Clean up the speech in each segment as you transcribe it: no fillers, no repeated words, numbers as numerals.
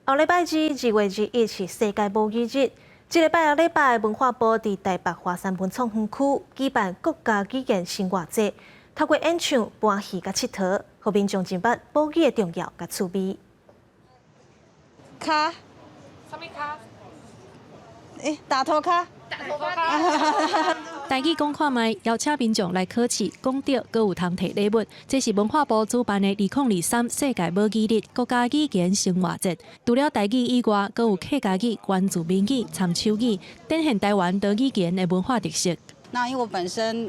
后礼拜二2月1日是世界母语日。这礼拜文化部伫台北华山文创园区举办国家语言生活节，透过演唱、搬戏甲佚佗，互民众明白母语的重要甲趣味。卡，什么卡？大头卡。台语讲看卖，邀请民众来考试，讲对，阁有通摕礼物。这是文化部主办的2023世界母语日国家语言生活节。除了台语以外，阁有客家语、原住民语、参手语，展现台湾多语言的文化特色。那因为我本身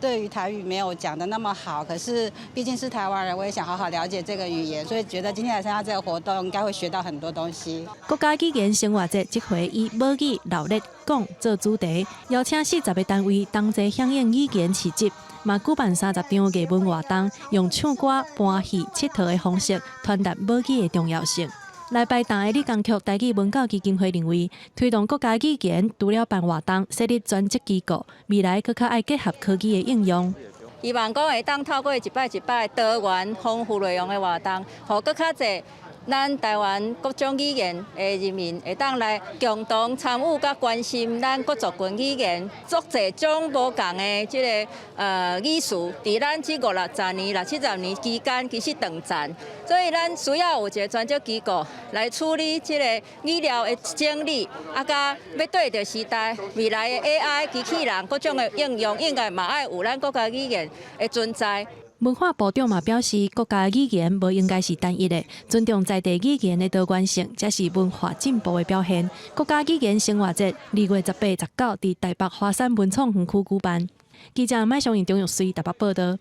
对于台语没有讲的那么好，可是毕竟是台湾人，我也想好好了解这个语言，所以觉得今天来参加这个活动，应该会学到很多东西。国家语言生活节这回以母语、老历、讲做主题，邀请40个单位同齐响应语言市集，嘛举办30场艺文活动，用唱歌、搬戏、佚佗的方式传达母语的重要性。来拜档的理工局台语文教基金会认为，推动国家语言，除了办活动，设立专职机构，未来更较爱结合科技的应用。希望讲会当透过一摆多元丰富内容的活动，互更较侪咱台湾各种语言的人民会当来共同参与甲关心咱各族群语言，足侪种无共的语词，伫咱这50-60年、60-70年期间其实断层，所以咱需要有一个专职机构来处理这个语料的整理，甲要对着时代未来的 AI 机器人各种的应用，应该嘛爱有咱国家语言的存在。文化部长嘛表示，国家语言无应该是单一的，尊重在地语言的多元性，才是文化进步的表现。国家语言生活节2月18、19伫台北华山文创园区举办。记者麦尚英、张玉水台北报道。